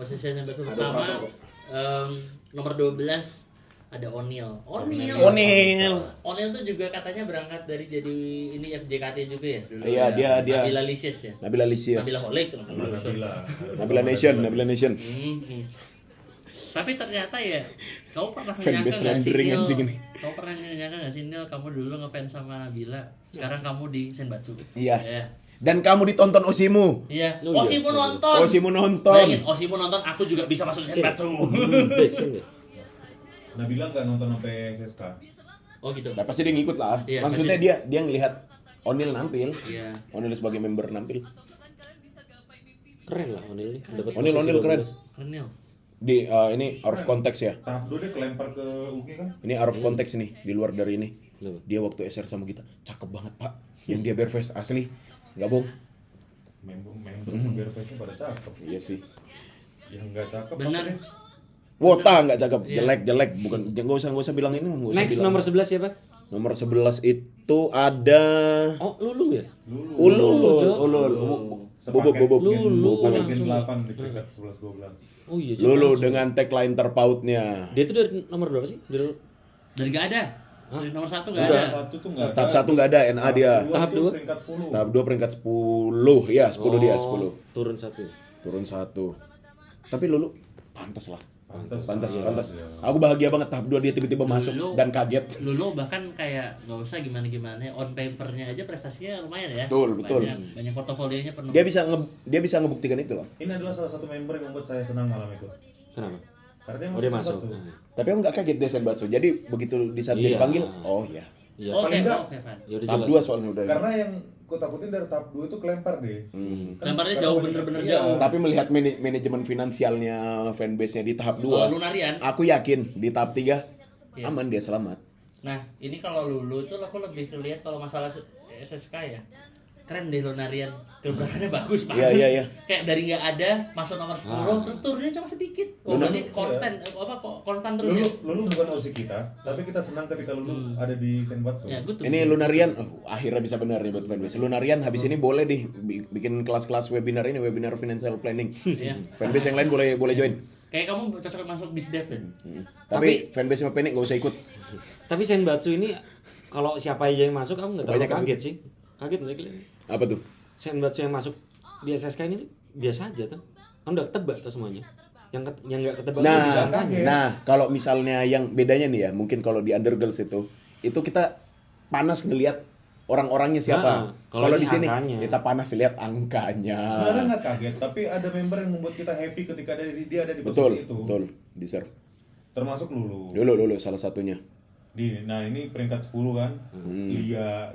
Posisi yang pertama nomor 12 ada O'Neal. O'Neal tuh juga katanya berangkat dari jadi ini FJKT juga ya. Iya, dia Nabila Licious ya. Nabila Holik. Nabila Nation. Tapi ternyata ya, kamu pernah Fanbase menyangka nggak sih slandering Nil? anjing ini. Kamu pernah menyangka nggak sih Nil, kamu dulu ngefans sama Nabila, sekarang kamu di Senbatsu. Iya. Ya. Dan kamu ditonton Osimu. Iya. Oh, iya. Osimu nonton. Bayangin, Osimu nonton, aku juga bisa masuk Senbatsu. Nabila nggak nonton sampai SSK. Oh gitu. Nah, pasti dia ngikut lah. Iya, Maksudnya pasti. dia ngelihat O'Neal nampil. Iya. O'Neal sebagai member nampil. Keren lah O'Neal ini. Dapat O'Neal posisi keren. 12. Keren Nil. Di ini out of context ya. Tahap 2 dia kelempar ke UG kan? Ini out of context nih, di luar dari ini. Kenapa? Dia waktu SR sama kita, cakep banget pak. Yang dia bare face asli, nggak bohong. Member biar face-nya pada cakep. Iya sih. Yang nggak cakep Benar. apa deh? Wota nggak cakep, Iya. jelek, bukan. Nggak usah bilang ini. Nggak usah Next bilang. nomor 11 siapa? Nomor 11 itu ada Oh, Lulu ya? Ulul. Sepaket Bubuk. Lulu. Sepaket Langsung. gen 8 di peringkat 11-12. Oh iya. Lulu langsung. dengan tagline terpautnya. Dia tuh dari nomor berapa sih? Dari nggak ada. Dari nomor 1 nggak Udah. ada. Satu tuh nggak ada. Tahap 1 nggak ada, NA dia. Tahap tuh dua? peringkat 10. Tahap 2 peringkat 10. Ya, 10 dia, 10. Turun 1. Turun 1. Tapi Lulu pantas lah. Pantas. Iya. Aku bahagia banget tahap 2 dia tiba-tiba masuk Lulu. dan kaget. Lulu bahkan kayak nggak usah gimana on papernya aja prestasinya lumayan ya. Betul. Banyak portofolionya penuh. Dia bisa ngebuktikan itu loh. Ini adalah salah satu member yang membuat saya senang malam itu. Kenapa? Karena Dia masuk. Senbatsu. Tapi aku nggak kaget dia Senbatsu. Jadi begitu di saat dia Iya. dipanggil, oh iya. Iya. Oke, Paling nggak- oke, Van. Ya udah Tahap jelas. 2 soalnya udah. Karena yang ku takutin dari tahap 2 itu kelempar deh. Lemparnya Karena jauh, banyak- bener-bener iya. jauh. Tapi melihat manajemen finansialnya fanbase-nya di tahap 2, Lunarian. aku yakin di tahap 3 Iya. aman dia selamat. Nah, ini kalau Lulu tuh aku lebih lihat kalau masalah SSK ya. Keren deh Lunarian. Gebrakannya bagus banget. Iya. Kayak dari nggak ada masuk nomor 10 terus turunnya cuma sedikit. Oh, berarti konstan terus ya. Lulu bukan OSI kita, tapi kita senang ketika Lulu ada di Senbatsu. Ya, gue tuh. Ini Lunarian, akhirnya bisa benar nih buat fanbase. Lunarian habis ini boleh bikin kelas-kelas webinar ini, webinar financial planning. Iya. Fanbase yang lain boleh join. Kayak kamu cocok masuk bisdev kan? Tapi fanbase sama Panic gak usah ikut. Tapi Senbatsu ini kalau siapa aja yang masuk aku nggak terlalu Kebanyakan kaget sih. Kaget nggak kalian? Apa tuh? Senbatsu yang masuk di SSK ini biasa aja tuh. Kan udah ketebak tuh semuanya. Yang nggak ketebak itu di angkanya. Nah, kalau misalnya yang bedanya nih ya, mungkin kalau di Undergirls itu kita panas ngelihat orang-orangnya siapa. Nah, kalau kalau ini di sini angkanya. kita panas lihat angkanya. Sebenarnya nggak kaget, tapi ada member yang membuat kita happy ketika dia ada di posisi itu. Betul, deserve. Termasuk Lulu. Dulu salah satunya. Nah ini peringkat 10 kan. Lia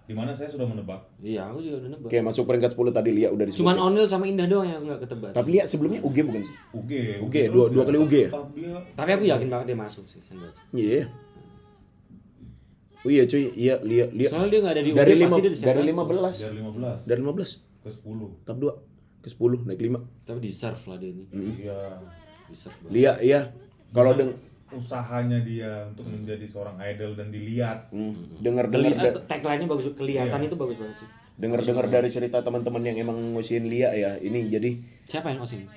di mana saya sudah menebak. Iya, aku juga udah nebak. Oke, masuk peringkat 10 tadi Lia udah disebut. Cuman O'Neal sama Indah doang yang nggak ketebak. Tapi Lia sebelumnya UG bukan sih? UG dua kali UG ya? Tapi aku yakin banget dia masuk sih Senbatsu. Iya. Oh iya cuy, iya Lia. Soalnya dia nggak ada di UG, dari pasti dia di dari Senbatsu. 15. Dari 15 Dari 15 ke 10. tahap 2 ke 10 naik 5. Tapi deserve lah dia ini. Iya. Deserve banget. Lia iya. Kalau Usahanya dia untuk menjadi seorang idol dan dilihat. dengar Tagline-nya bagus, kelihatan itu bagus banget sih. dengar dari cerita teman-teman yang emang ngusin Lia ya, ini jadi Siapa yang osin?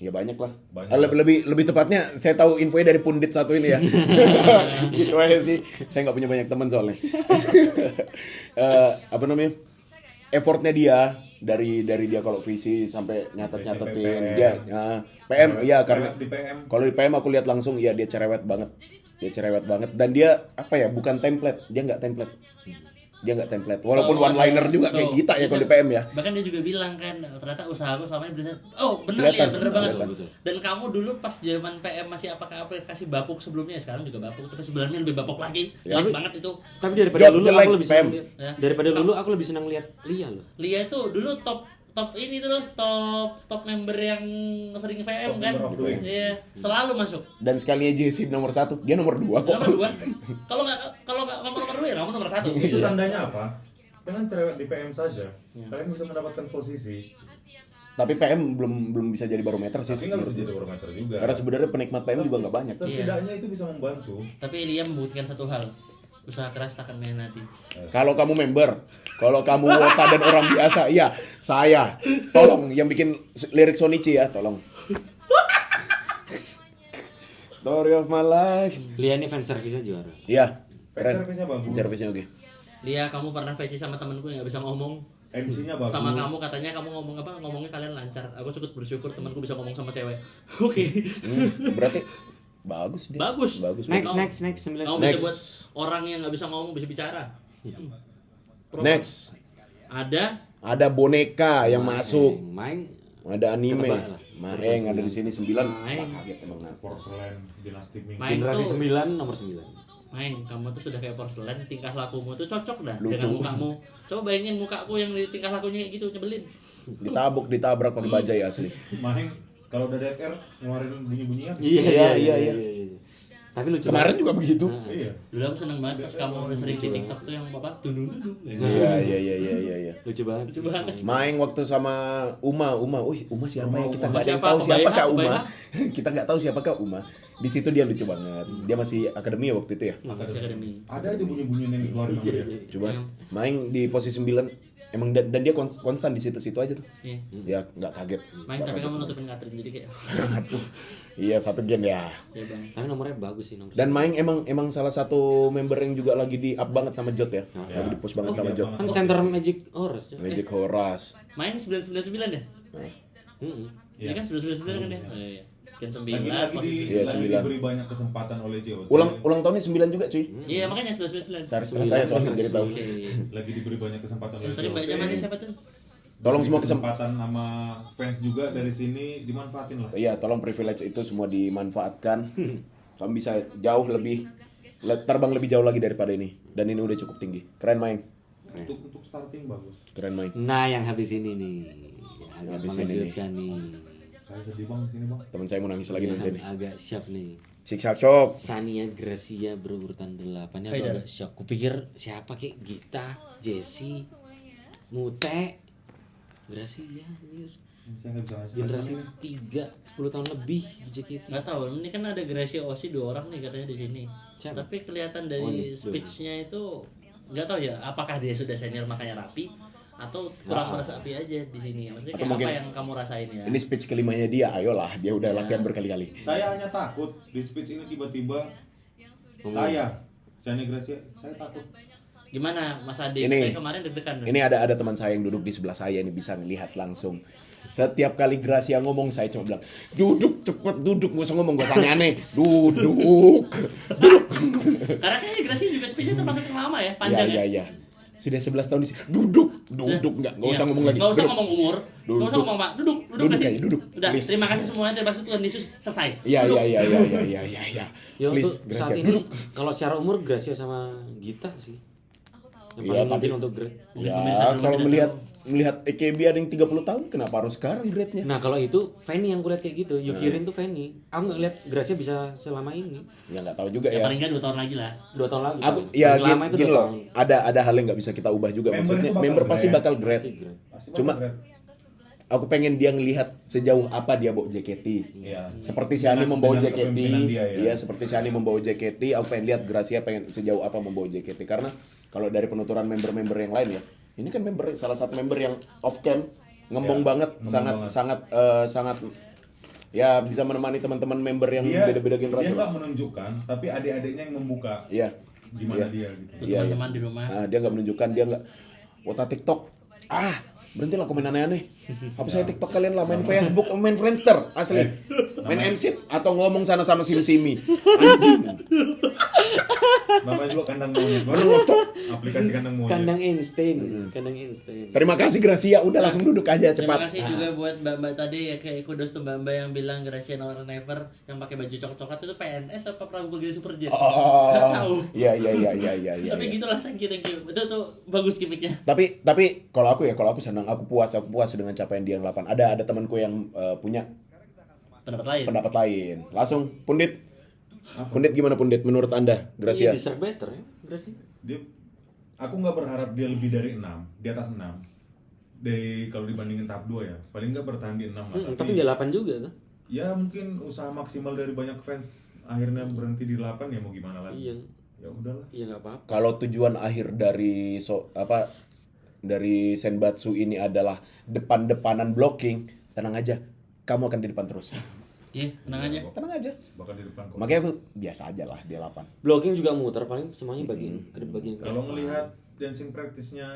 ya banyak lah. Banyak. Lebih tepatnya saya tahu infonya dari pundit satu ini ya. Gitu aja sih. Saya nggak punya banyak teman soalnya. Apa namanya? Effortnya dia dari dia kalau visi sampai nyatetin dia PM ya karena di PM. kalau di PM aku lihat langsung ya dia cerewet banget dan dia apa ya, bukan template, dia nggak template walaupun one liner juga kayak kita ya kalau di PM ya. Bahkan dia juga bilang kan, ternyata usahaku selama ini bisa. Oh bener ya, bener banget. Kelihatan. Dan kamu dulu pas zaman PM masih apakah aplikasi bapuk sebelumnya, sekarang juga bapuk, tapi sebelumnya lebih bapuk lagi. Jelek banget itu. Tapi daripada Job Lulu jelek, aku lebih senang Pem. lihat. Ya. Daripada Lulu aku lebih senang lihat Lia loh. Lia itu dulu top ini terus top member yang sering VM Top kan. member of the week. Iya, selalu masuk. Dan sekalinya JC nomor 1, dia nomor 2 kok. Nomor 2. Kalau nggak kamu nomor 2 ya kamu nomor 1. Itu tandanya apa? Dengan cerewet di PM saja, kalian bisa mendapatkan posisi. Tapi PM belum bisa jadi barometer sih. Tapi nggak bisa sebenarnya. jadi barometer juga. Karena sebenarnya penikmat PM juga nggak banyak. Setidaknya itu bisa membantu. Tapi Lia membuktikan satu hal. Usaha keras takkan mengkhianati. Kalau kamu member, kalau kamu wota dan orang biasa, iya saya. Tolong yang bikin lirik Sonichi ya, tolong. Story of my life. Lia ini fan service-nya juara. Iya, Fan keren. service-nya bagus. Servisnya oke. Dia kamu pernah VC sama temenku yang nggak bisa ngomong. MC-nya bagus. Sama kamu katanya kamu ngomong apa? Ngomongnya kalian lancar. Aku cukup bersyukur temanku bisa ngomong sama cewek. Oke. Berarti bagus dia. Bagus. Bagus. Next, bagus. next 9. Kamu Next. bisa buat orang yang nggak bisa ngomong bisa bicara. Pro- Next. Ada Boneka yang masuk. Main Ada anime. Ketebak lah. Maeng ada di sini 9. Maeng. Kaget emang. Porcelain, Dynasty Ming. Maeng generasi tuh. 9 nomor 9. Main, kamu tuh sudah kayak porselen, tingkah lakumu tuh cocok dah Lucu. dengan mukamu. Coba bayangin mukaku yang di tingkah lakunya kayak gitu, nyebelin. Ditabrak pakai bajai asli. Maheng kalau udah dead air ngeluarin bunyi-bunyian. Iya. Tapi lucu Kemarin banget. juga begitu. Iya. Dulu aku seneng banget pas kamu udah sering di TikTok tuh yang bapak dudung. Iya. Lucu banget. Lucu banget. Maeng waktu sama Uma, Uma siapa ya kita nggak ada yang Siapa? tahu siapakah Ubaiha? Uma. Kita nggak tahu siapakah Uma. Di situ dia lucu banget. Dia masih akademi ya waktu itu ya. Makasih akademi. Ada aja bunyi-bunyian yang keluarin sama dia. Coba Yang- Maeng di posisi 9 emang dan dia konstan di situ-situ aja tuh. Iya. Ya nggak kaget. Main tapi kamu nutupin Katrin jadi kayak Iya satu gen ya. ya bang. Tapi nomornya bagus sih nomor. Dan Maeng emang salah satu member yang juga lagi di up banget sama Jot ya. Lagi di push banget sama iya Jot. Kan center Magic Horse. Magic Horas. Main 999 ya? Heeh. Iya kan 999 kan ya? Oh, iya. Kan 9 Lagi posisi. Iya, lagi 9. diberi banyak kesempatan oleh JOT. Ulang tahunnya 9 juga cuy. Iya makanya 999. Saya soalnya jadi tahu. Oke. Lagi diberi banyak kesempatan oleh Yang tadi mbak zamannya siapa tuh? Tolong semua kesempatan sama fans juga dari sini dimanfaatin lah. Iya, tolong privilege itu semua dimanfaatkan. Kamu bisa jauh lebih terbang lebih jauh lagi daripada ini. Dan ini udah cukup tinggi. Keren Maeng. Untuk starting bagus. Keren Maeng. Nah, yang habis ini nih. Agak Habis ini mengejutkan nih. Saya sedih bang di sini bang. Teman saya mau nangis lagi nanti Yang nih. agak shock nih. Siksa shock. Sania Gracia berurutan 8 Hai, Dar. agak shock. Kupikir siapa kek Gita, Jessie, Mute, Gracia, anjir. Saya nggak bisa ngasih Generasi 3, 10 tahun lebih di JKT. Nggak tahu, ini kan ada Gracia Osi 2 orang nih katanya di sini. Siapa? Tapi kelihatan Oh, dari ini, speech-nya itu nggak tahu ya, apakah dia sudah senior makanya rapi atau kurang merasapi aja di sini. Maksudnya Atau kayak mungkin apa yang kamu rasain ya? Ini speech kelimanya dia. Ayolah, dia udah latihan berkali-kali. Saya hanya takut di speech ini tiba-tiba saya Gracia, saya takut. Gimana Mas Ade? Ini- Katanya kemarin deg-degan. Ini ada teman saya yang duduk di sebelah saya ini bisa ngelihat langsung. Setiap kali Gracia ngomong saya cuma bilang, "Duduk, cepet duduk, gak usah ngomong, gak usah aneh-aneh. Duduk." Karena kayaknya Gracia juga speech-nya termasuk yang lama ya, panjang ya. Iya. Sudah 11 tahun di sini. Duduk enggak usah Iya. ngomong lagi. Nggak usah Duduk. ngomong umur. Nggak usah Duduk. ngomong Pak. Duduk Duduk aja. aja, duduk. Udah, Please. terima kasih semuanya. Terima kasih Tuhan Yesus. Selesai. Iya. Duduk. Ya Please, untuk saat Gracia. ini Duduk. kalau secara umur Gracia sama Gita sih. Yang Iya, paling tapi- mungkin untuk grade. Ya, Pemirsa belum kalau tidak melihat EKB ada yang 30 tahun, kenapa harus sekarang grade-nya? Nah kalau itu Fanny yang kulihat kayak gitu, Yukirin tuh Fanny. Aku nggak lihat Gracia bisa selama ini. Ya nggak tahu juga Ya ya. paling nggak 2 tahun lagi lah. 2 tahun lagi. Aku paling. ya Paling lama itu gini 2 loh. tahun. Ada hal yang nggak bisa kita ubah juga. Member Maksudnya itu bakal member pasti grade. bakal grade. Pasti grade. Pasti Cuma bakal aku pengen dia ngelihat sejauh apa dia bawa JKT. Iya. Seperti si Ani membawa Dengan JKT, kepemimpinan dia, ya. iya seperti si Ani membawa JKT, aku pengen lihat Gracia pengen sejauh apa membawa JKT karena kalau dari penuturan member-member yang lain ya, ini kan salah satu member yang off cam ngembong Ya, banget, ngembong sangat ya bisa menemani teman-teman member yang beda-beda generasi. Dia nggak menunjukkan, tapi adik-adiknya yang membuka Iya. gimana Iya. dia gitu. Iya, Teman-teman di rumah. Nah, dia nggak menunjukkan, dia nggak wota TikTok. Berhentilah komen aneh-aneh. Apa saya TikTok kalian lah, main Facebook, main Friendster, asli. Main MC atau ngomong sana sama Sim-Simi. Anjing. Bapak juga kandang monyet. Baru aplikasi kandang monyet. Kandang insting, kandang insting. Terima kasih Gracia, udah langsung duduk aja Terima cepat. kasih juga buat mbak-mbak tadi ya, kayak kudos tuh mbak-mbak yang bilang Gracia Never Never yang pakai baju coklat-coklat itu PNS apa Pramuka Giri Super Jet? Nggak tahu. Oh. Iya. Tapi gitulah, thank you. Itu tuh bagus gimmicknya. Tapi kalau aku senang, aku puas dengan capaian dia yang 8. Ada temanku yang punya Pendapat lain. pendapat lain. Langsung Pundit. Pundit gimana Pundit menurut Anda? Iya, Gracia. deserve better ya, Gracia. Aku nggak berharap dia lebih dari 6, di atas 6. Kalau dibandingin tahap 2 ya, paling nggak bertahan di 6 lah. Tapi nggak 8 juga tuh. Ya mungkin usaha maksimal dari banyak fans akhirnya berhenti di 8 ya mau gimana lagi. Iya. Ya udahlah. Iya nggak apa-apa. Kalau tujuan akhir dari Senbatsu ini adalah depan-depanan blocking, tenang aja, kamu akan di depan terus. Iya, tenang aja. Tenang aja. Bakal di depan kok. Makanya aku biasa aja lah dia 8. Blocking juga muter paling semuanya bagian ke bagian ke Kalau depan. ngelihat dancing practice-nya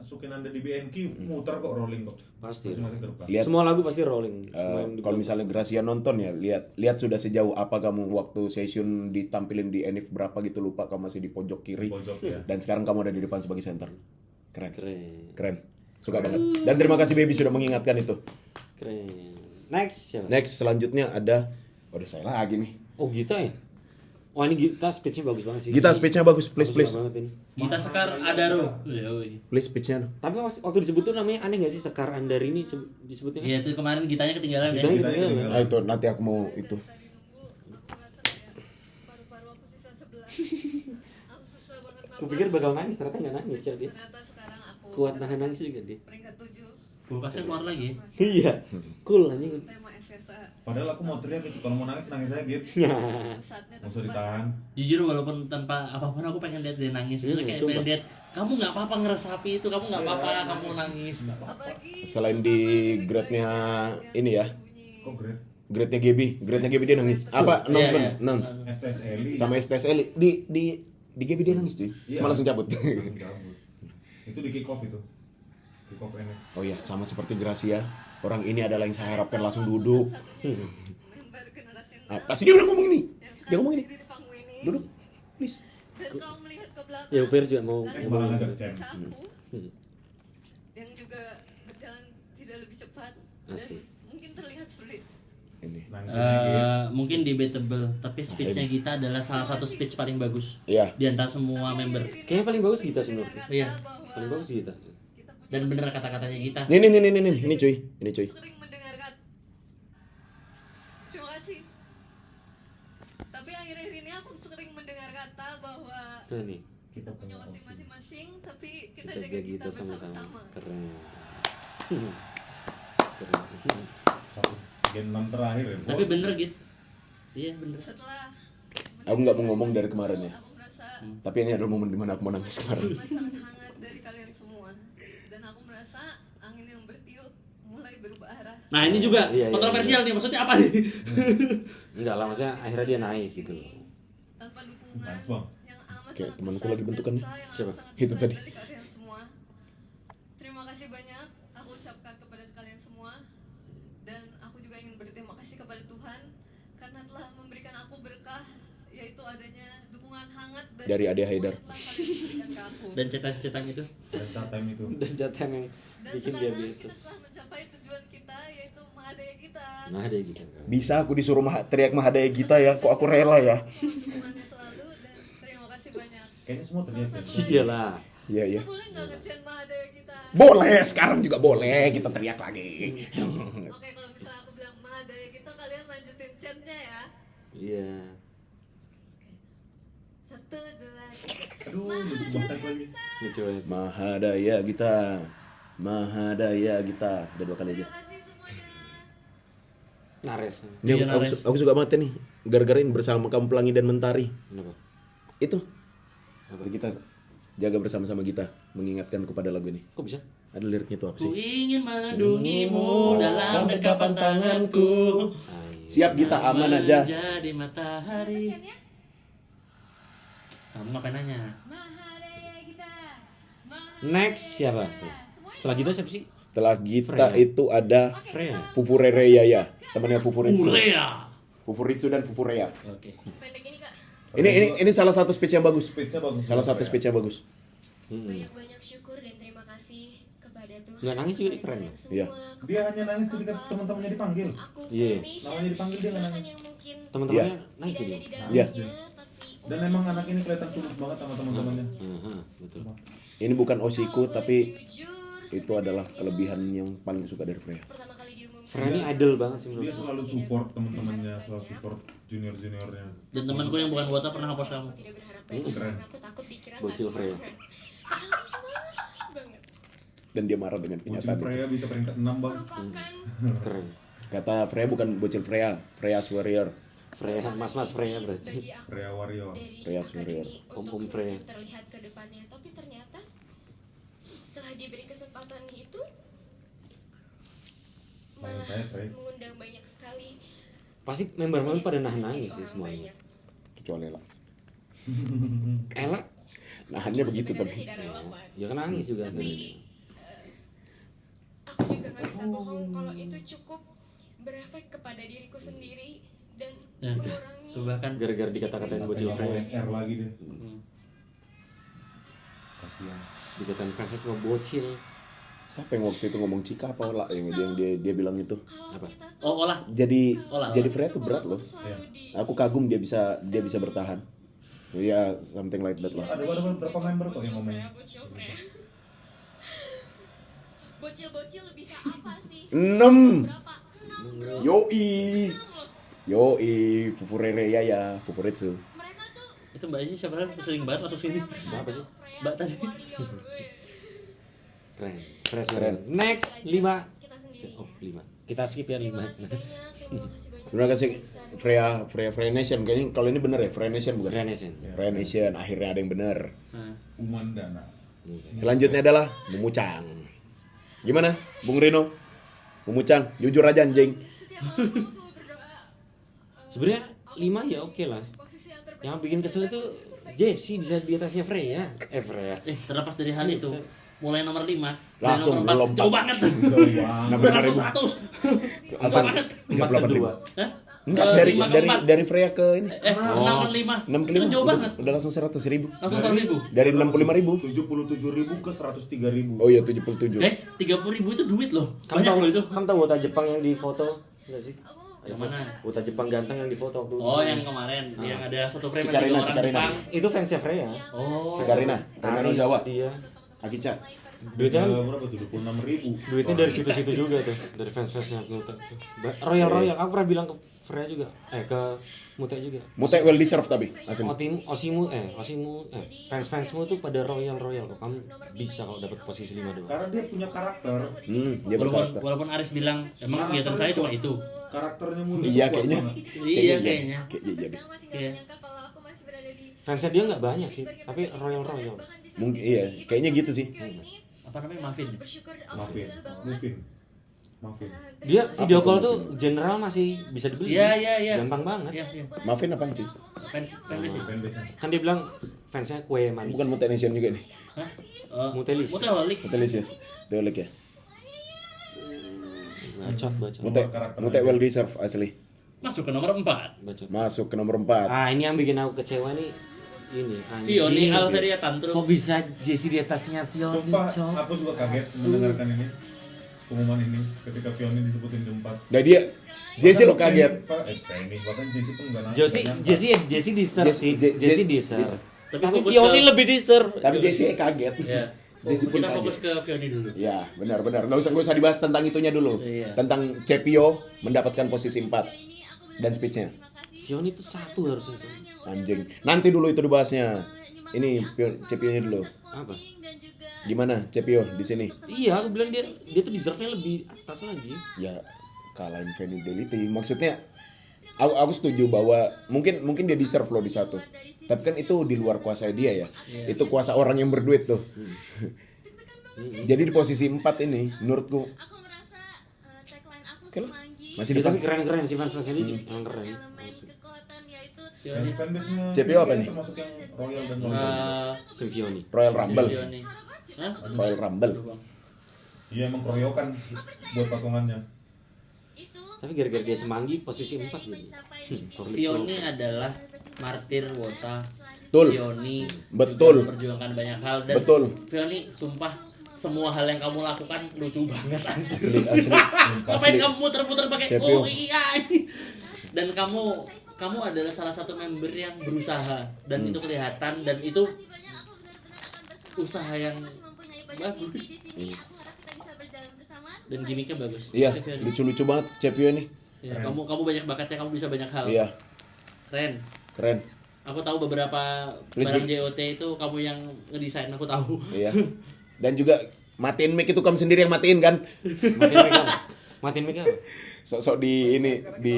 Sukinanda di BNQ muter kok, rolling kok. Pasti. Masing-masing ke depan. Lihat Semua lagu pasti rolling. Semua yang di kalau belakang. misalnya Gracia nonton ya, lihat sudah sejauh apa kamu waktu session ditampilin di Enif berapa gitu, lupa kamu masih di pojok kiri. Pojok ya. Dan sekarang kamu ada di depan sebagai center. Keren. Keren. Suka banget. Dan terima kasih Baby sudah mengingatkan itu. Keren. Next siapa? Next selanjutnya ada udah saya lagi nih. Oh Gita ya? Wah ini Gita speech-nya bagus banget sih. Gita speech-nya bagus, please Aku suka please. banget ini. Kita Sekar Adaro. Yoi. Please speech-nya. Tapi waktu disebut tuh namanya aneh gak sih Sekar Andari ini disebutnya? Iya itu kemarin gitanya ketinggalan ya. Gitanya Gitanya ketinggalan. ketinggalan. Ah itu nanti aku mau itu. Paru-paru aku sisa sebelah. Aku susah banget napas. Aku pikir bakal nangis, ternyata gak nangis ya dia. Ternyata sekarang aku Kuat nahan nangis juga dia. peringkat 7. Kulkasnya keluar lagi. Iya. Cool anjing. Tema SSA. Padahal aku mau teriak gitu, kalau mau nangis nangis aja gitu. Itu saatnya Nggak usah ditahan. Jujur walaupun tanpa apapun aku pengen lihat dia nangis. Maksudnya kayak sumpah. pengen lihat kamu nggak apa-apa ngeresapi itu, kamu nggak apa-apa, kamu nangis. Apalagi Selain di grade-nya ini ya, Kok great? grade-nya Gaby dia nangis. Apa Iya, announcement? iya. Announce. STSLI. Sama STSL di Gaby dia nangis cuy. Iya. Cuma langsung cabut. Cabut. Itu di kick off itu. Kick off ini. Oh iya, sama seperti Gracia. Orang ini adalah yang saya harapkan langsung duduk. member generasi 6 Pasti dia udah ngomong ini. yang Dia sekarang ngomong ini. berdiri di panggung ini. Duduk. Please. Dan kau melihat ke belakang. Ya Upir juga mau kalian Bakal melihat ngajak Cem. kisah aku yang juga berjalan tidak lebih cepat dan Asik. mungkin terlihat sulit. Ini. Nangis sedikit. Mungkin debatable, tapi speechnya Gita adalah salah satu speech paling bagus Iya. di antara semua member. Kayaknya paling bagus Gita sih menurutku. Iya. Paling bagus Gita. Kita punya Dan bener kata-katanya Gita. Nih ini cuy. Ini cuy. sering mendengarkan. Terima kasih. Tapi akhir-akhir ini aku sering mendengar kata bahwa Nah nih. kita punya osing masing-masing, tapi kita, Kita jaga jaga kita Gita sama-sama. bersama-sama. Keren. Keren. Satu game 6 terakhir ya. Tapi bener Git. Iya bener. Setelah Aku nggak mau ngomong dari kemarin ya. aku merasa Tapi ini adalah momen dimana aku mau nangis kemarin. hikmat sangat hangat dari kalian semua, dan aku merasa angin yang bertiup mulai berubah arah. Nah ini juga Iya, iya, kontroversial nih, maksudnya apa nih? Enggak lah maksudnya akhirnya dia naik gitu. Tanpa dukungan Thanks, Bang. yang amat Kayak sangat temanku besar lagi bentukan dan nih. usaha yang Siapa? sangat Itu besar tadi. dari kalian semua. Terima kasih banyak aku ucapkan kepada kalian semua, dan aku juga ingin berterima kasih kepada Tuhan karena telah memberikan aku berkah, yaitu adanya dukungan hangat Dari Ade Haidar. semua yang telah kalian berikan ke aku. Dan cetak-cetak itu. Dan saat time itu. Dan Jatem yang Dan bikin sekarang kita diabetes. telah mencapai tujuan kita, yaitu Mahadaya kita. Nah dia gitu. Bisa aku disuruh teriak Mahadaya Gita ya. Kok aku rela ya? Dukungannya selalu, dan terima kasih banyak. Kayaknya semua terjadi. Iyalah. Iya iya. Kita boleh nggak ngecen Mahadaya kita? Boleh, sekarang juga boleh kita teriak lagi. Oke, kalau misalnya aku bilang Mahadaya kita, kalian lanjutin chantnya ya. Iya. 1, 2, 3. Aduh, balik lagi. Lucu banget. Mahadaya Gita. Mahadaya Gita. Udah 2 kali aja. Terima kasih semuanya. Nares. Ini Iya, aku, Nares. aku suka banget nih. Gara-gara ini bersama kamu Pelangi dan Mentari. Kenapa? Itu. Apa kita jaga bersama-sama kita mengingatkan kepada lagu ini. Kok bisa? Ada liriknya tuh apa Ku sih? ingin melindungimu dalam dekapan tanganku. Siap Gita, aman aja. Jadi matahari. Chantnya? Kamu ngapain nanya? Mahadaya kita. Next siapa tuh? Setelah kita siapa sih? Setelah Gita Freya. itu ada Freya. Fufu Rereya ya, temannya Fufu Ritsu. Urea. Fufu Ritsu dan Fufu Reya. Oke. Sependek ini, Kak. Ini salah satu speech yang bagus. Space-nya bagus. Salah satu speech yang bagus. Banyak-banyak syukur dan terima kasih kepada Tuhan. Nggak nangis juga dia kepada keren kalian ya? semua, Iya. kepada Dia hanya nangis ketika Bapak, teman-temannya dipanggil. Aku Iya. Indonesia, Namanya dipanggil dia nggak Tuhan nangis. yang mungkin Teman-temannya Iya. nangis tidak dia. ada di Iya. dalamnya, tapi Dan emang anak ini kelihatan tulus banget sama teman-temannya. Aha, betul. Ini bukan osiku kalau tapi boleh jujur, itu adalah sebenarnya kelebihan yang paling suka dari Freya. pertama kali diumumkan Freya ini idol banget sih Dia menurutku. selalu support teman-temannya, selalu support junior-juniornya. Dan temanku yang bukan wota pernah hapus kamu. tidak berharap banyak Keren. karena aku takut dikira nggak Bocil Freya. semangat. Aku semangat banget. Dan dia marah dengan Bocil kenyataan itu. Freya bisa peringkat 6 bang. Merupakan Keren. Kata Freya bukan bocil Freya, Freya's Warrior. Freya, mas-mas Freya berarti. bagi aku Freya Warrior. dari Freya Superior. akademi Om untuk Freya. semakin terlihat ke depannya, tapi ternyata setelah diberi kesempatan itu Malah saya, Freya. mengundang banyak sekali Pasti member-member pada nangis sih semuanya. Kecuali Ella. Ella Nahannya begitu tapi. ya kan nangis juga tadi. Aku juga gak bisa bohong kalau itu cukup berefek kepada diriku sendiri dan Ya, mengurangi tuh bahkan Gara-gara dikata-katain bocil Freya. OSR lagi deh. Kasihan. Dikatain fansnya cuma bocil. Siapa yang waktu itu ngomong Cika apa Ola yang dia bilang itu? Apa? oh olah Jadi Ola. jadi Freya tuh berat loh. selalu di Aku kagum dia bisa bertahan. Ya something like that lah. Ada berapa member kok yang ngomong? Bocil Freya. Bocil-bocil bisa apa sih? 6. Berapa? 6 bro. Yoi, Fufurere ya, Fufuretsu. Mereka tuh itu Mbak Isi siapa sering banget masuk sini. Siapa sih? Mbak tadi. Keren. Fresh Keren. Next 5. kita sendiri. Oh, 5. Kita skip ya 5. Terima kasih banyak. Terima kasih Freya Nation. Kayaknya kalau ini bener ya, Freya Nation bukan? Renaissance. Freya Nation, akhirnya ada yang bener. Nah, Umandana. Selanjutnya adalah Memucang. Gimana, Bung Rino? Memucang, jujur aja anjing. Setiap malam aku selalu berdoa. Sebenarnya 5 ya oke lah. Posisi yang terbaik. Yang bikin kesel itu Jessie bisa di atasnya Freya. Freya. terlepas dari hal itu, mulai nomor 5 Langsung nomor 4 melompat. jauh banget. Enam Udah lima langsung ribu. 100. Langsung banget. 38.5. Hah? Enggak, Lima ke empat. dari Freya ke ini. 6 ke 5. 6 ke 5 Jauh banget. udah langsung 100.000. Langsung 100.000. Dari 65.000. 77.000 ke 103.000. Oh iya 77. Guys, 30.000 itu duit loh. Kamu Banyak tahu loh itu. Kamu tahu wota Jepang yang di foto enggak sih? Yang mana? Wota Jepang ganteng yang di foto waktu itu. Oh, yang kemarin yang ada satu frame Cikarina, yang 3 orang Cikarina. Jepang. Itu fansnya Freya. Oh. Karina, Romano Aris, Jawa, dia. Akica. Duitnya kan berapa tuh? 26.000. duitnya dari situ-situ juga tuh, dari fans-fansnya Mute. Royal aku pernah bilang ke Freya juga, ke Mute juga. Mute well deserved tapi asli. Osimu, fans-fansmu tuh pada royal kok. Kamu bisa kalau dapat posisi 5 doang. Karena dia punya karakter. Dia berkarakter. Walaupun Aris bilang emang kegiatan saya cuma itu. Karakternya muda. Iya kuat kayaknya. banget. Iya kayaknya. Kayaknya Sampai jadi. sekarang masih gak Iya. menyangka kalau aku masih berada di Fansnya dia nggak banyak sih, tapi royal. bahkan bisa Mungkin iya, kayaknya gitu sih. Apa namanya Mavin? bersyukur Maafin. alhamdulillah banget. Maafin. Dia video call tuh general masih bisa dibeli. Iya. Gampang banget. Iya. Maafin apa sih? Fanbase. Fanbase-nya. Kan dia bilang fansnya kue manis. Bukan Mute Nation juga nih. Hah? Oh, Mutelis. Muteholik. Mute Licious. Teolik ya. Bacot. Mute well deserved asli. Masuk ke nomor 4. Bacot. Masuk ke nomor 4. Ah, ini yang bikin aku kecewa nih. Ini Fioni Alveria Tantrum. Kok bisa Jessie di atasnya Fioni, Sumpah, Cok? aku juga kaget mendengarkan ini. Pengumuman ini ketika Fioni disebutin di 4. Dan dia Jessie lo kaget. Ini bahkan Jessie pun nggak Jessie deserve sih. Jessie deserve. Tapi Tapi fokus Fioni ke- lebih deserve. Tapi Jessie kaget. Ya. Jessie pun Kita fokus kaget. ke Fioni dulu. Ya, benar. Nggak usah dibahas tentang itunya dulu. Iya. Tentang Cepio mendapatkan posisi 4 dan speech-nya. Fioni itu 1 harusnya, Cok. Anjing. Nanti dulu itu dibahasnya. Ini Cepio-nya dulu. Apa? Gimana Cepio di sini? Iya, aku bilang dia tuh deserve-nya lebih atas lagi. Ya kalahin Vanity. Maksudnya aku setuju bahwa mungkin dia deserve loh di 1. Tapi kan itu di luar kuasa dia ya. Itu kuasa orang yang berduit tuh. Jadi di posisi 4 ini menurutku Aku merasa tagline aku oke lah. semanggi Masih Dia depan. tapi keren-keren sih fans-fansnya dia yang keren. elemen kekuatan yaitu Fioni. Fanbase-nya Cepio apa nih? termasuk yang royal dan non-royal. Si Fioni. Royal Rumble. Fioni. Hah? Royal Rumble. Aduh, Bang. Iya emang keroyokan buat patungannya. itu Tapi gara-gara dia semanggi posisi 4 jadi. Fioni adalah martir Wota. Betul. Fioni Betul. juga memperjuangkan banyak hal dan Betul. Fioni sumpah semua hal yang kamu lakukan lucu banget anjir. Asli. Ngapain Asli. kamu muter-muter pakai Cepio. oh iya. Dan kamu adalah salah satu member yang berusaha dan itu kelihatan dan itu usaha yang bagus. Iya. Dan gimmicknya bagus. Iya, Oke, Fioni. lucu-lucu banget Cepio nih. Ya, kamu banyak bakatnya, kamu bisa banyak hal. Iya, Keren. keren. Aku tahu beberapa Please, barang Big. JOT itu kamu yang ngedesain, aku tahu. Iya. Dan juga matiin mic itu kamu sendiri yang matiin kan? Matiin mic apa? Sok-sok di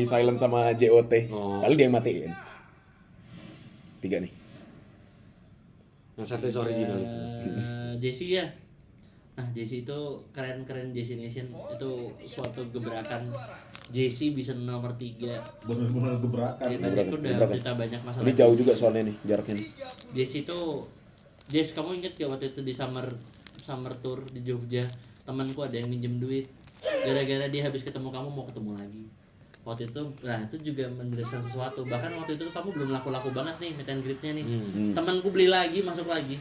silent sama JOT. Oh. Kali dia yang matiin. 3 nih. Yang satu original itu. Jessie ya. Nah, JC itu keren JC Nation itu suatu gebrakan. JC bisa nomor 3. Bener-bener gebrakan. Ya, tadi aku udah Gebrakan. cerita banyak masalah. Ini jauh JC. juga soalnya nih jaraknya nih. JC itu kamu inget gak waktu itu di summer tour di Jogja, temanku ada yang minjem duit. Gara-gara dia habis ketemu kamu mau ketemu lagi. Waktu itu, nah itu juga menjelaskan sesuatu. Bahkan waktu itu kamu belum laku-laku banget nih meet and greet-nya nih. Temanku beli lagi, masuk lagi.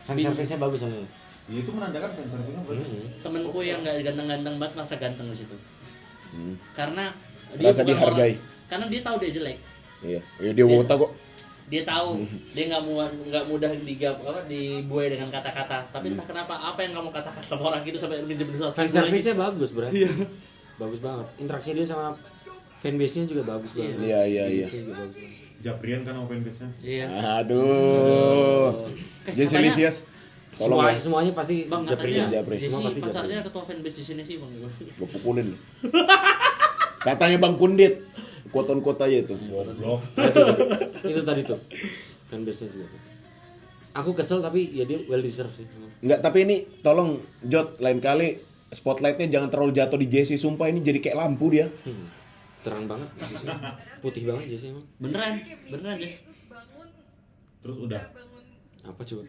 Fan service-nya bagus soalnya. Ya, itu menandakan fan service-nya bagus. Temenku yang nggak ganteng-ganteng banget merasa ganteng di situ. Karena Rasa bukan dihargai. karena dia tahu dia jelek. Iya, ya dia wota kok. Dia tahu dia nggak mudah dibuai dengan kata-kata. Tapi entah kenapa apa yang kamu katakan sama orang itu sampai minjem duit Fan service-nya bagus, Bro. Iya. Bagus banget. Interaksi dia sama fanbase-nya juga bagus banget. Iya. Itu juga bagus banget. Japrian kan open base-nya. Iya. Aduh. Jadi katanya- Silisius. Tolong ya, Semuanya pasti Bang Japrian. katanya Japri. Jesse Semua pasti pacarnya Japri. ketua fanbase di sini sih bang. gue pukulin. Katanya Bang Pundit. Quote-on-quote aja itu. Goblok. Itu tadi tuh. Fanbase-nya juga. Aku kesel tapi ya dia well deserved sih. Enggak, tapi ini tolong Jot lain kali spotlightnya jangan terlalu jatuh di Jesse. Sumpah ini jadi kayak lampu dia. Terang banget Jesse. Putih banget Jesse emang. Beneran Jess. Terus bangun, Terus udah. bangun Apa coba?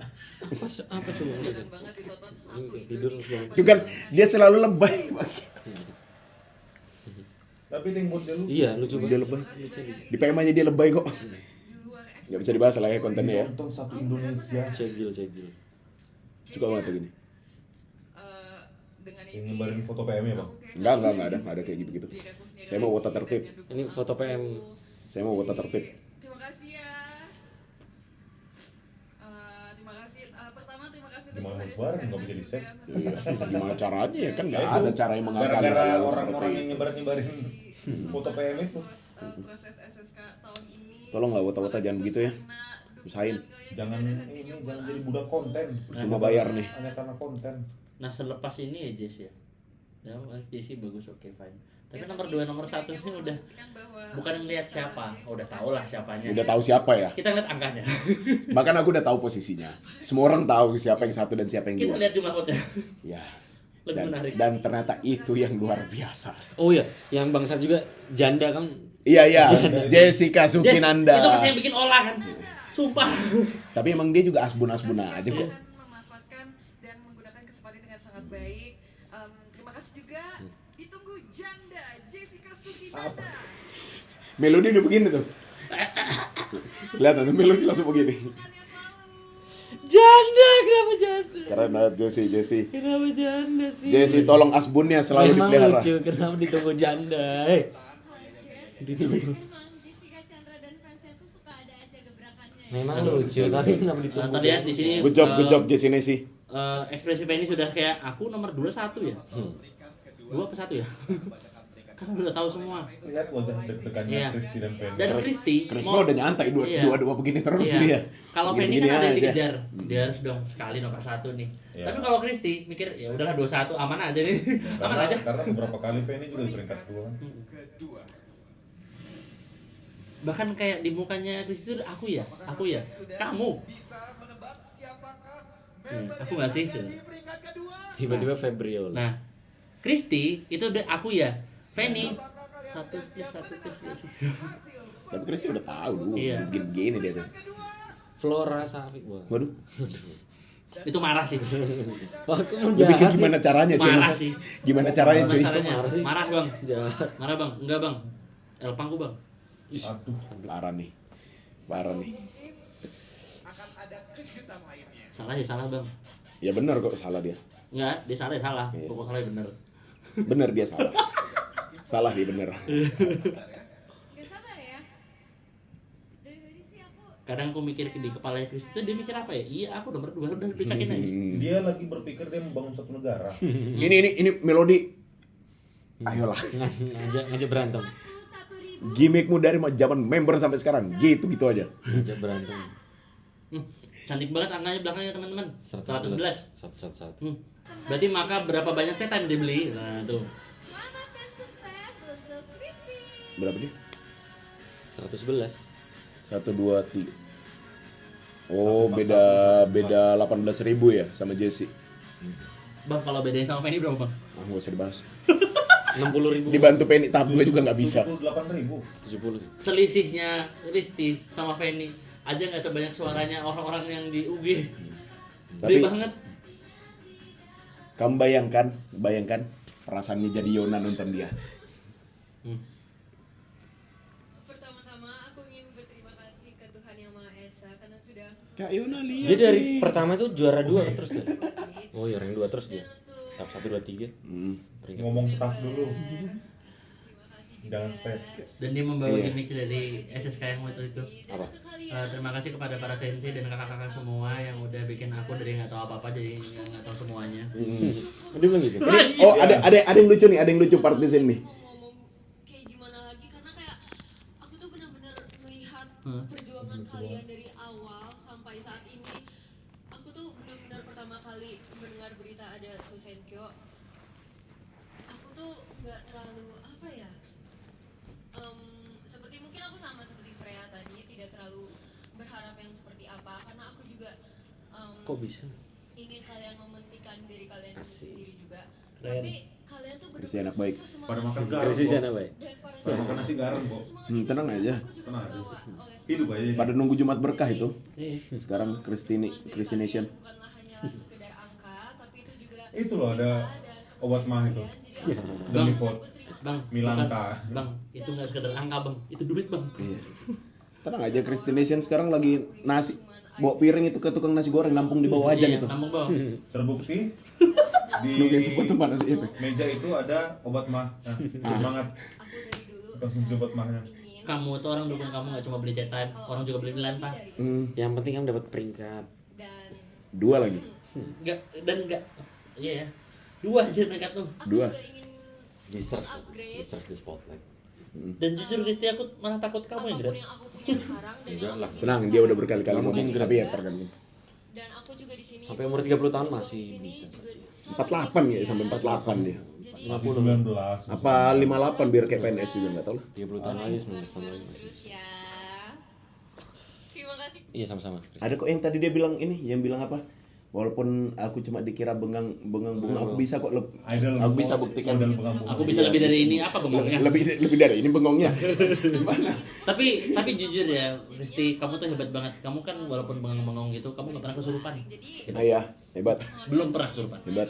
Apa coba? keren banget ditonton satu Tidur terus bangun. Itu kan dia selalu lebay. Tapi timbul dia lu. Iya, lucu Dia banget. lebay. Di PM aja dia lebay kok. di luar Nggak bisa dibahas lah ya kontennya ya. Nonton satu Indonesia. Cegil. Suka banget tuh gini. dengan Yang ini nyebarin foto PM-nya, Bang. Enggak ada kayak gitu-gitu. diri aku sendiri Saya mau wota lagi tertib. dan dukung Ini foto PM. Saya mau wota tertib. Terima kasih ya. Terima kasih. Pertama terima kasih untuk Gimana Tuhan bareng, Yesus nggak bisa karena di-save? sudah Iya, gimana caranya ya kan nggak Itu ada cara yang mengakali gara-gara hal orang-orang seperti yang itu. nyebarin foto PM itu. proses SSK tahun ini. Tolonglah wota-wota jangan begitu ya. Usahain. Jangan jangan jadi budak konten. Cuma bayar nih. Hanya karena konten. Nah selepas ini ya Jess ya. Ya Jesse bagus oke fine. Tapi nomor 2 nomor 1 ini udah bukan ngelihat siapa, udah tahu lah siapanya. Udah tahu siapa ya. Kita lihat angkanya. Bahkan aku udah tahu posisinya. Semua orang tahu siapa yang satu dan siapa yang Kita dua. lihat jumlah vote. Ya. Lebih menarik. Dan ternyata itu yang luar biasa. Oh iya, yang bangsat juga janda kan. Iya. Jessica Jess, Sukinanda. itu pasti yang bikin olah kan. Sumpah. Tapi emang dia juga asbun-asbun aja kok. Dan memanfaatkan dan menggunakan kesempatan dengan sangat baik. Terima kasih juga. Ditunggu janda Jessica Sukinanda. Melodi udah begini tuh. Lihat tuh Melodi langsung begini. Tuhannya selalu. Janda, kenapa janda? Karena Jesse. Kenapa janda sih? Jesse tolong asbunnya selalu Memang dipelihara. lucu, kenapa ditunggu janda? Emang Jessica Chandra dan fansnya tuh suka ada aja gebrakannya ya. Memang lucu, tapi kenapa ditunggu? Tadi lihat di sini. Good job Jesse Nesi. Ekspresi Penny sudah kayak aku nomor 2 1 ya. 2 apa 1 ya? Kan udah tahu semua. Lihat wajah deg-degannya Iya. Kristi dan Penny. Dan Kristi Krisma udah nyantai Iya. dua begini terus Iya. dia. Kalau Penny Begini-begini kan ada yang aja. dikejar. Dia harus dong sekali nomor 1 nih. Iya. Tapi kalau Kristi mikir ya udahlah 2-1 aman aja nih. Aman Karena, aja. karena beberapa kali Penny juga di peringkat kedua. Bahkan kayak di mukanya Kristi itu aku ya, kamu. Aku nggak sih. Tiba-tiba Febrio. Nah, Kristi itu udah aku ya, Penny satu kiss ya sih. Tapi Krisma udah tahu dulu. Iya. Gini dia tuh. Flora Safik. Wah. Waduh. Itu marah sih. Wah, aku mau Lu pikir jahat sih. gimana caranya cuy? Marah sih. Gimana caranya cuy? Masalahnya marah sih. marah bang, Jahat. marah bang, enggak bang, Elpangku bang. Aduh. Parah nih. Salah ya salah bang. Ya benar kok salah dia. Enggak, dia salah ya salah. Iya. Pokok salah ya bener. Bener dia salah. Salah dia bener. Gak sabar ya. Dari tadi sih aku Kadang aku mikir di kepala Kristi itu dia mikir apa ya? Iya, aku nomor 2 udah dicakin aja. Dia lagi berpikir dia membangun satu negara. Ini Melodi. Ayolah. Ngajak berantem. 21.000 Gimikmu dari zaman member sampai sekarang gitu aja. Ngajak berantem. Cantik banget angkanya belakangnya teman-teman. 111. 111. Berarti maka berapa banyak set time dia beli? Nah, tuh. Selamat dan sukses untuk Kristi. Berapa dia? 111. 1, 2, 3. Oh, beda 18.000 ya sama Jesse. Bang, kalau bedanya sama Fanny berapa bang? Ah, nggak usah dibahas. 60.000. Dibantu Penny tahap 2 juga nggak bisa. 28.000. 70. Selisihnya Risti sama Fanny aja nggak sebanyak suaranya orang-orang yang di UG. Gede Tapi- banget. Kamu bayangkan perasaannya jadi Yona nonton dia. Pertama-tama aku ingin berterima kasih ke Tuhan Yang Maha Esa karena sudah Kak Yona lihat. Dia dari pertama itu juara 2 kan terus dia. Oh, ya rank 2 terus dia. Tahap 1 2 3. Peringkat. Ngomong staff dulu. terima kasih juga Jangan step. Dan dia membawa Iya. gimmick dari SSK yang waktu itu. Apa? Terima kasih kepada para sensei dan kakak-kakak semua yang udah bikin aku dari nggak tahu apa-apa jadi yang nggak tahu semuanya. Dia bilang gitu. Ini, oh ada yang lucu nih, ada yang lucu part di sini nih. mau ngomong kayak gimana lagi karena kayak aku tuh benar-benar melihat perjuangan kalian dari awal sampai saat ini. Aku tuh benar-benar pertama kali mendengar berita ada Susenkyo. Aku tuh nggak terlalu apa ya, seperti mungkin aku sama seperti Freya tadi tidak terlalu berharap yang seperti apa karena aku juga Kok bisa? ingin kalian mementingkan diri kalian Asik. sendiri juga. Keren. Tapi kalian tuh Kristi anak baik. Pada makan garam. Krisis kok. sana, baik. dan para Pada makan nasi garam kok. Tenang aja. Tenang aja. Hidup aja. Pada nunggu Jumat berkah itu. Iya. Sekarang Christy Nation. bukanlah hanya sekedar angka, tapi itu juga Itu loh ada obat mah itu. Bang, Demi vote. bang, Milanta. bukan, bang, itu nggak sekedar angka bang, itu duit bang. Iya. Tenang aja, Christy Nation sekarang lagi nasi bawa piring itu ke tukang nasi goreng nampung di bawah aja Iya, itu. nampung bawah. Terbukti di Nunggu itu foto mana sih itu? meja itu ada obat mah. Nah, semangat aku dari dulu konsumsi obat mahnya. ingin Kamu tuh orang dukung kamu nggak cuma beli chat time, orang juga beli Milanta. Yang penting kamu dapat peringkat. dan 2 lagi. Nggak dan nggak, iya ya. 2 aja mereka tuh. aku 2. juga ingin Deserve the spotlight. Dan jujur Kristi aku malah takut kamu yang apapun gerak. yang aku punya sekarang dan yang aku bisa Tenang, dia udah berkali-kali Nggak mungkin ngomong, gerak. tapi ya tergantung. dan aku juga di sini Sampai tuh umur 30 tahun di masih sini bisa. juga selalu 48 ya, sampai 48 dia. jadi Masih 19. Apa 58 biar kayak PNS juga enggak tahu lah. 30 tahun lagi, 19 tahun lagi masih. terus ya terima kasih Iya sama-sama. Ada kok yang tadi dia bilang ini, yang bilang apa? Walaupun aku cuma dikira bengang bunga, aku bisa kok Idol. aku bisa buktikan. Idol pengampun. Aku bisa lebih dari ini apa bengongnya? lebih dari ini bengongnya. Gimana? Tapi jujur ya, Kristi, kamu tuh hebat banget. Kamu kan walaupun bengong-bengong gitu, kamu nggak pernah kesurupan. Ah ya, hebat. Belum pernah kesurupan. Hebat.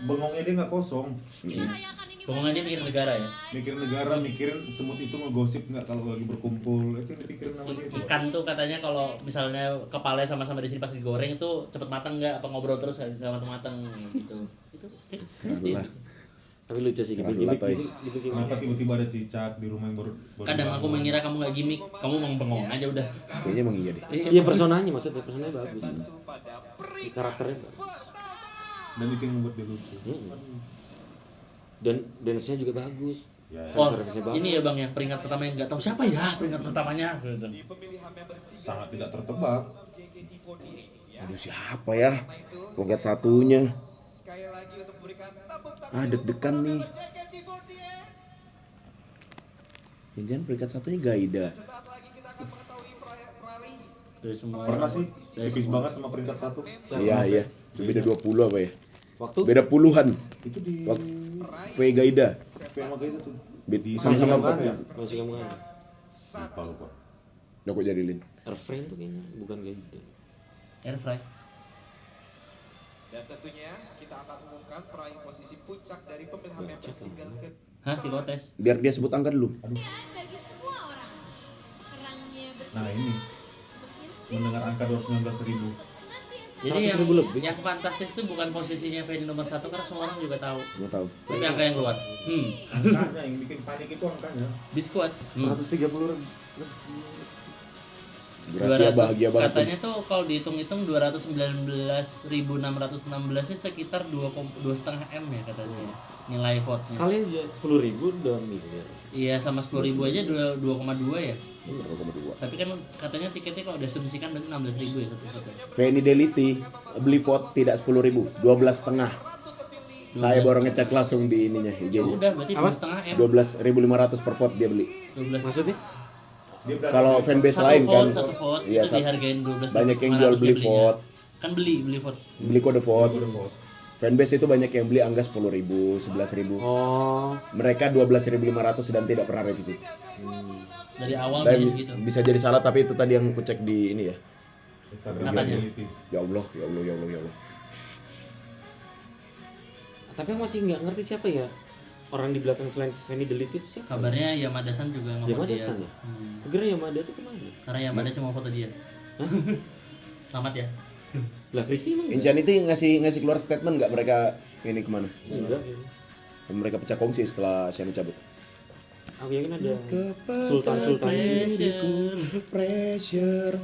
Bengongnya dia nggak kosong. Bengong aja mikir negara ya. Mikirin negara, mikirin semut itu ngegosip nggak kalau lagi berkumpul. Itu yang dipikirin sama dia. Ikan tuh katanya kalau misalnya kepalanya sama-sama di sini pas digoreng itu cepet matang nggak? Apa ngobrol terus nggak matang-matang gitu? Itu Kristi. Lah. Tapi lucu sih Terlalu gimmick latoy. gitu. Kenapa tiba-tiba ada cicak di rumah yang baru Kadang aku dibangun? mengira kamu nggak gimmick, kamu mau bengong aja udah. Kayaknya emang iya deh. Iya personanya maksudnya bagus. Karakternya bagus. Dan itu yang membuat dia lucu. Dan dance-nya juga bagus. Ya, Oh, Service-nya bagus. ini ya bang yang peringkat pertama yang nggak tahu siapa ya peringkat pertamanya. Gitu. sangat tidak tertebak. Aduh siapa ya? Logat satunya. Ah deg-degan nih. Jangan peringkat satunya Gaida. Dari semua. Pernah sih Dari tipis semua. banget sama peringkat 1. Iya. Beda 20 apa ya? Waktu Beda puluhan. Itu di V Gaida. PMA itu tuh. Di masih sama kamu apa? kan? Masih kamu kan? Lupa. Udah kok jadi Lin. Airframe tuh kayaknya bukan kayak gitu. Air fry. Dan tentunya kita akan umumkan peraih posisi puncak dari pemilihan member single ke Hah, psikotes. Biar dia sebut angka dulu. Bagi semua orang. Kerangnya Nah ini mendengar angka 219.000. Jadi 100.000 lebih. yang fantastis itu bukan posisinya Fanny nomor 1 karena semua orang juga tahu. Nggak tahu. Tapi angka yang keluar. Angkanya yang bikin panik itu angkanya. Di squad. 130 Gracia bahagia banget. Katanya tuh kalau dihitung-hitung 219.616 sih sekitar 2,5 M ya katanya nilai vote-nya. Kalian aja 10.000 udah miliar. Iya sama 10.000 aja 2,2 ya. 2,2. Tapi kan katanya tiketnya kalau diasumsikan berarti 16.000 ya satu satu. Fanny Deliti beli vote tidak 10.000, 12,5. Saya baru ngecek langsung di ininya Ya IG-nya. udah berarti Apa? 2,5 M. 12.500 per vote dia beli. 12. Maksudnya? Kalau fanbase lain kan satu vote iya, itu dihargain 12.500 banyak yang jual beli belinya. vote, Kan beli vote. beli kode vote. Fanbase itu banyak yang beli angga 10.000, 11.000. Oh, Mereka 12.500 dan tidak pernah revisi. Dari awal Dan beli segitu. bisa jadi salah, tapi itu tadi yang ku cek di ini ya. Instagram Katanya. community. Ya Allah, ya Allah, ya Allah, ya Allah. tapi aku masih nggak ngerti siapa ya orang di belakang selain Fanny Delit itu siapa? Kabarnya Yamada-san juga nge-vote dia. Yamada-san ya? Hmm. Aku kira Yamada tuh kemana? Karena Yamada cuma foto dia. Selamat ya. Lah Kristi emang Incan itu ngasih keluar statement nggak mereka ini kemana? enggak. Mereka pecah kongsi setelah Shani cabut. Aku yakin ada Sultan Pressure.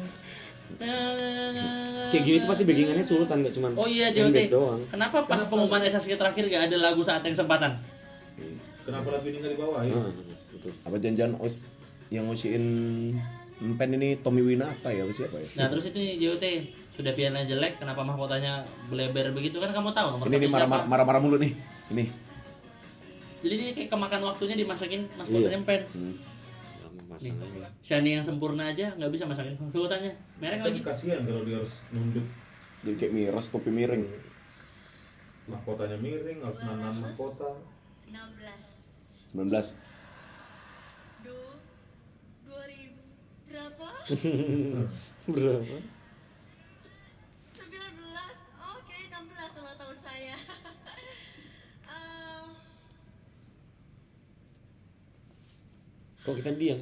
kayak gini tuh pasti backingannya Sultan, nggak cuma Oh iya fanbase JOT. doang. Kenapa pas pengumuman SSG terakhir gak ada lagu Saat Yang Sempatan? Kenapa lagu ini nggak dibawa ya? Betul. Apa janjian yang ngosiin Empen ini Tommy Winata ya, apa siapa ya? Nah terus itu nih JOT, sudah piala jelek, kenapa mahkotanya bleber begitu kan kamu tahu nomor Ini nih satu siapa? marah-marah mulu nih. Ini. Jadi dia kayak kemakan waktunya dimasakin mahkotanya Empen. Nih, Masalahnya. Shani yang sempurna aja nggak bisa masakin mahkotanya. Merek lagi. Tapi kasihan kalau dia harus nunduk Jadi kayak miras topi miring. mahkotanya miring, harus nanam mahkota. 16 19. 2000 berapa? Berapa? 19. Oh, kira 16 ulang tahun saya. Kok kita diam?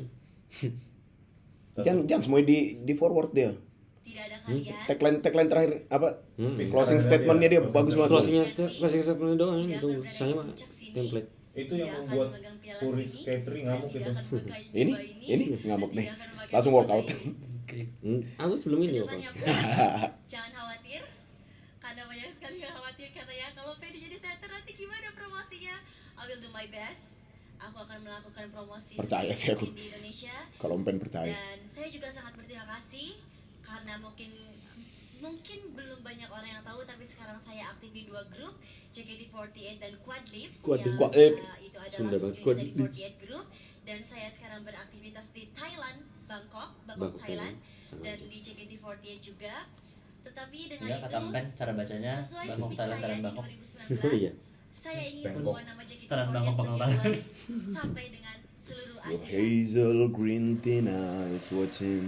Jangan semua di forward dia. Tidak ada kalian. Tagline terakhir apa? Closing statementnya dia bagus banget. Closing statement doang itu. Saya mah template. Itu yang membuat Puris Catering ngamuk itu. Ini ngamuk nih. Langsung workout. Aku sebelum ini kok. Jangan khawatir, karena banyak sekali yang khawatir katanya kalau Penny jadi center nanti gimana promosinya. I will do my best. Aku akan melakukan promosi Percaya sih aku. di Indonesia. Kalau Empen percaya. Dan saya juga sangat berterima kasih karena mungkin belum banyak orang yang tahu, tapi sekarang saya aktif di 2 grup, JKT48 dan Quad Lips, Quad yang Lips. itu adalah Sunda banget, subunit Quad dari Lips. 48 Group. Dan saya sekarang beraktivitas di Thailand, Bangkok, Bangkok, Thailand, Sama dan aja. di JKT48 juga. Tetapi dengan Enggak kata itu, Empen cara bacanya sesuai Bangkok speech Thailand saya Thailand di Bangkok. 2019, Iya. saya ingin Bangkok. membawa nama Thailand Bangkok JKT48 bakal lebih Thailand. luas sampai dengan seluruh Your Asia. hazel green tina is watching.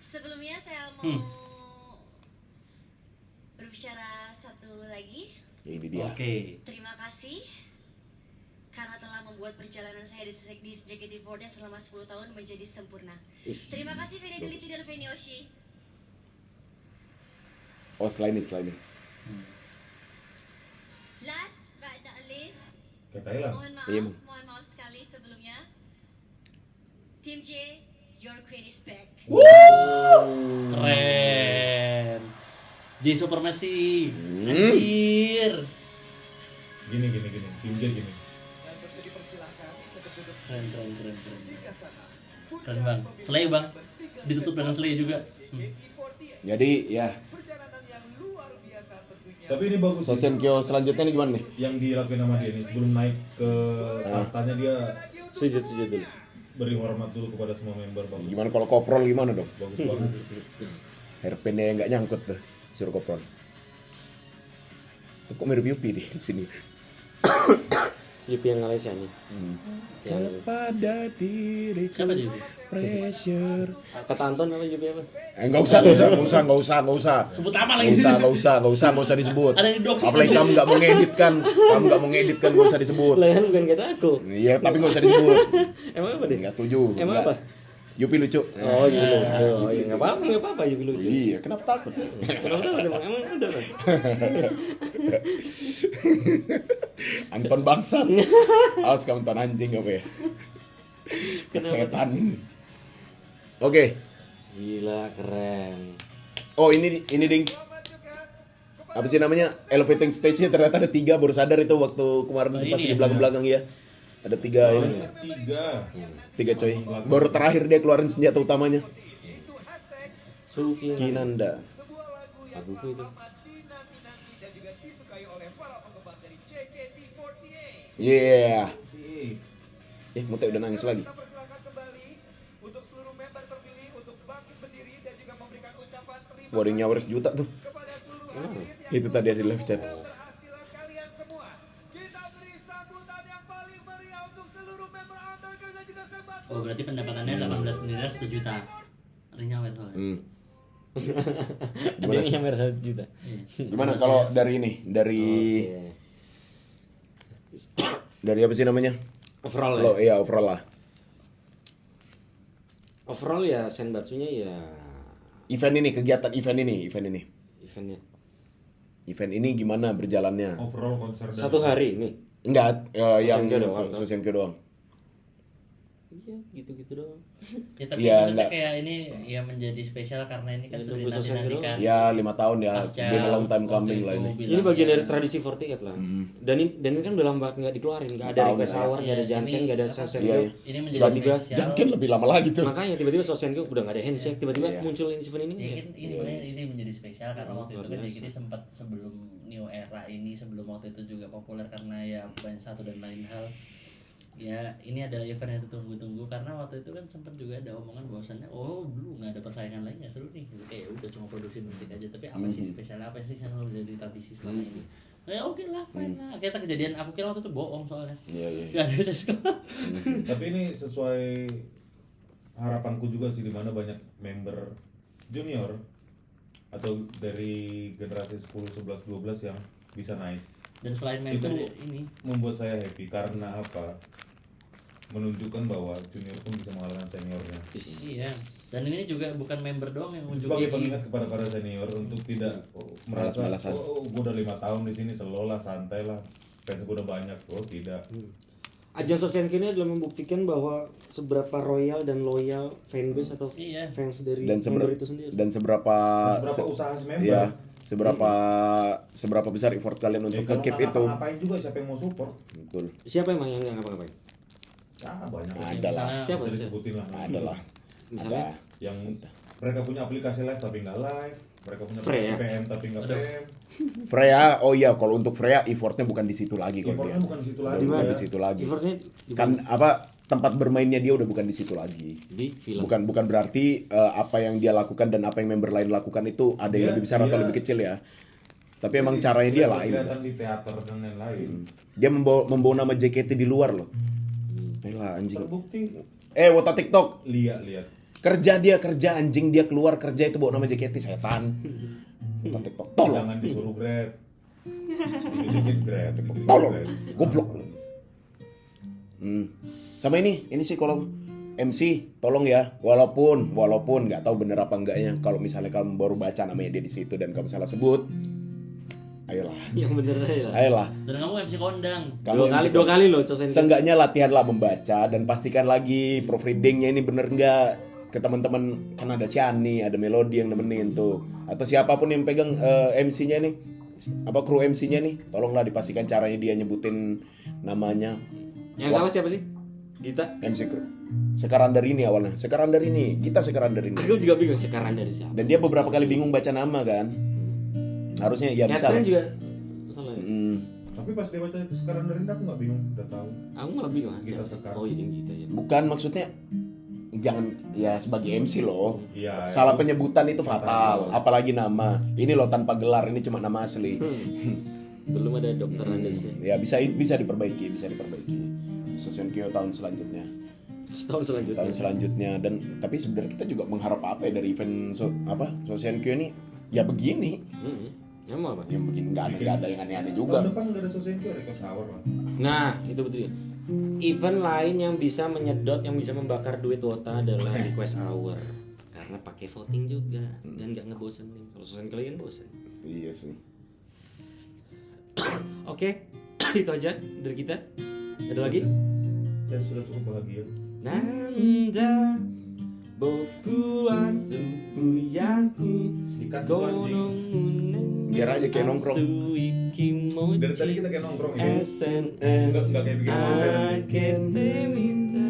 Sebelumnya saya mau berbicara satu lagi. Ini dia. Oke. Terima kasih karena telah membuat perjalanan saya di JKT48 selama 10 tahun menjadi sempurna. Terima kasih Fanny Deliti dan Fanny Oshi. Oh, selain ini. Last but not least, Ke Thailand. Iya, mohon maaf sekali sebelumnya. Tim J, your queen is back. Keren. J Supremacy. Anjir. Gini. Tim J gini. Keren. Keren bang. Slay bang. Ditutup dengan slay juga. Jadi ya, Tapi ini bagus sih. Sosenkyo selanjutnya nih gimana nih? Yang dilakuin sama dia nih sebelum naik ke tahtanya dia Sujud dulu. beri hormat dulu kepada semua member. Bagus, Gimana kalau koprol gimana dong? bagus banget. Hairpinnya nggak nyangkut tuh, suruh koprol. Kok mirip Yupi di sini? Yupi yang Malaysia nih. Yang Pada diri Siapa sih? pressure. kata Anton apa Yupi apa? Nggak usah. Sebut nama lagi. Nggak usah disebut. Ada di docs. Apalagi kamu nggak mau ngeditkan, nggak usah disebut. Lah kan bukan kata aku. Iya, tapi nggak usah disebut. Emang apa deh? Nggak setuju. Emang Nggak. apa? Yupi lucu. Oh, Yupi lucu. Oh, iya enggak apa-apa Yupi lucu. Iya, kenapa takut? Kenapa emang udah lah. Anton bangsat. Awas kamu Anton anjing apa ya? Setan. Oke. Gila keren. Oh ini ding. Apa sih namanya? Elevating stage-nya ternyata ada 3, baru sadar itu waktu kemarin Oh, pas ini di ya? belakang ya. Ada 3 ini. 3. 3 coy. Baru terakhir dia keluarin senjata utamanya. Suki Kinanda. Laguku itu. dan juga disukai oleh para penggemar dari JKT48. Yeah. Mute udah nangis lagi. Kita persilakan kembali untuk seluruh member terpilih untuk bangkit berdiri dan juga memberikan ucapan terima Boarding nyawa sejuta tuh. kepada seluruh hadirin yang Itu tadi ada di live chat. keberhasilan kalian semua. Kita beri sambutan yang paling meriah untuk seluruh member Underground dan juga Sempat. Oh berarti pendapatannya 18 miliar 1 juta. Ada nyawer soalnya. Ada yang merah 1 juta. Iya. Gimana kalau dari ini? Dari apa sih namanya? Overall Lo, ya. iya overall lah. Overall ya Senbatsunya ya Event ini eventnya. Event ini gimana berjalannya? Overall konser dan Satu hari ini. Enggak, yang Sosenkyo doang. Sosenkyo doang. Iya, gitu-gitu doang. Ya tapi Iya, maksudnya enggak. kayak ini ya menjadi spesial karena ini kan Ya, sudah tunggu selesai dinantikan. Ya 5 tahun ya, Pasca been a long time waktu coming itu lah ini. bilang Ini bagian ya, dari tradisi 48 lah. Dan ini kan udah lama banget nggak dikeluarin, nggak ada Tahun request lah ya. hour, nggak ada Iya, janken, ini nggak ada apa? Sosenkyo. Iya, iya. ini menjadi Tiba-tiba spesial. Jangan lebih lama lagi tuh. Makanya tiba-tiba Sosenkyo udah nggak ada handshake, tiba-tiba Iya. muncul event ini. Ya kan ini makanya ini menjadi spesial karena waktu itu luar kan biasa. jadi sempat sebelum new era ini sebelum waktu itu juga populer karena ya banyak satu dan lain hal. Ya ini adalah event yang ditunggu-tunggu karena waktu itu kan sempat juga ada omongan bahwasannya oh dulu nggak ada persaingan lain nggak seru nih gitu. Kayak udah cuma produksi musik aja tapi apa sih spesialnya apa sih yang selalu jadi tradisi selama ini. Ya oke lah fine lah. Kita kejadian aku kira waktu itu bohong soalnya. Iya, iya. Gak ada sesuatu. Tapi ini sesuai harapanku juga sih, dimana banyak member junior atau dari generasi 10, 11, 12 yang bisa naik. Dan selain member Itu ini membuat saya happy karena apa? Menunjukkan bahwa junior pun bisa mengalahkan seniornya. iya. Dan ini juga bukan member doang yang muncul Sebagai di pengingat kepada para senior untuk tidak merasa Malas-malasan. gue udah 5 tahun di sini, slow lah, santai lah, fans gue udah banyak. Oh tidak. Ajang Sosenkyo ini adalah membuktikan bahwa seberapa royal dan loyal fanbase atau Iya. fans dari Dan member itu sendiri. seberapa Usaha si member. Iya, seberapa besar effort kalian Ya, untuk kalau keep nggak itu. ngapa-ngapain juga siapa yang mau support? Betul. Siapa emang yang nggak ngapa-ngapain? Banyak. Ada lah. misalnya Siapa? Bisa disebutin lah. Ada lah. Misalnya? Ada. Yang mereka punya aplikasi live tapi nggak live, mereka punya Freya. aplikasi PM tapi nggak PM. Freya, oh iya kalau untuk Freya effortnya bukan di situ lagi kalau Effortnya dia. bukan di situ Udah lagi. bukan ya. di situ lagi. Effortnya Kan apa tempat bermainnya dia udah bukan di situ lagi. di film. Bukan berarti apa yang dia lakukan dan apa yang member lain lakukan itu ada yang Dia- lebih besar atau dia- lebih kecil ya. Tapi emang caranya dia lain. Kelihatan di teater dan lain-lain. Dia membawa nama JKT di luar loh. Lah anjing. Terbukti. Wota TikTok. Lihat. Kerja anjing, dia keluar kerja itu bawa nama JKT setan. Wota TikTok. Tolong. Jangan disuruh grade. Dikit-dikit grade. dikit-dikit Tolong. grade. Goblok. Sama ini sih kalau MC tolong ya, walaupun nggak tahu bener apa enggaknya, kalau misalnya kamu baru baca namanya dia di situ dan kamu salah sebut, ayolah, Yang bener aja lah. ayolah. dan kamu MC kondang. Kamu Dua kali loh Sosenkyo. Seenggaknya latihanlah membaca dan pastikan lagi proofreadingnya ini bener nggak ke teman-teman, kan ada Shani, ada Melody yang nemenin tuh, atau siapapun yang pegang MC-nya nih, apa kru MC-nya nih, tolonglah dipastikan caranya dia nyebutin namanya. Yang salah siapa sih? Gita. MC kru. Sekarang dari ini awalnya, sekarang dari ini, kita sekarang dari ini. Aku juga bingung sekarang dari siapa. Dan dia beberapa kali bingung baca nama kan. Harusnya ya bisa. Catherine lah. juga salah ya? Tapi pas dia baca sekarang dari ini aku nggak bingung, udah tahu. Aku malah bingung. Gita siapa? sekarang. Oh iya Gita ya. Bukan maksudnya jangan ya sebagai MC loh. Iya. Salah penyebutan itu fatal, apalagi nama. Ini loh tanpa gelar, ini cuma nama asli. Belum ada dokter Andesnya. Ya bisa diperbaiki. Sosenkyo tahun selanjutnya. Setahun selanjutnya. Tahun selanjutnya dan tapi sebenarnya kita juga mengharap apa ya dari event Sosenkyo ini? Ya begini. Ya mau apa? Yang begini nggak ada yang aneh-aneh juga. Tahun depan nggak ada Sosenkyo, request hour lah. Nah, itu betul ya. Event lain yang bisa menyedot, yang bisa membakar duit Wota adalah request hour. Karena pakai voting juga dan nggak ngebosenin. Kalau Sosenkyo kan bosen. Iya sih. Oke, itu aja dari kita. Ada lagi? Saya sudah cukup bahagia. Nanda boku wa subuyaku Dikat dulu, anjing. Biar aja kayak nongkrong. Dari tadi kita kayak nongkrong ya. SNS Nggak kayak bikin konten. Akete mita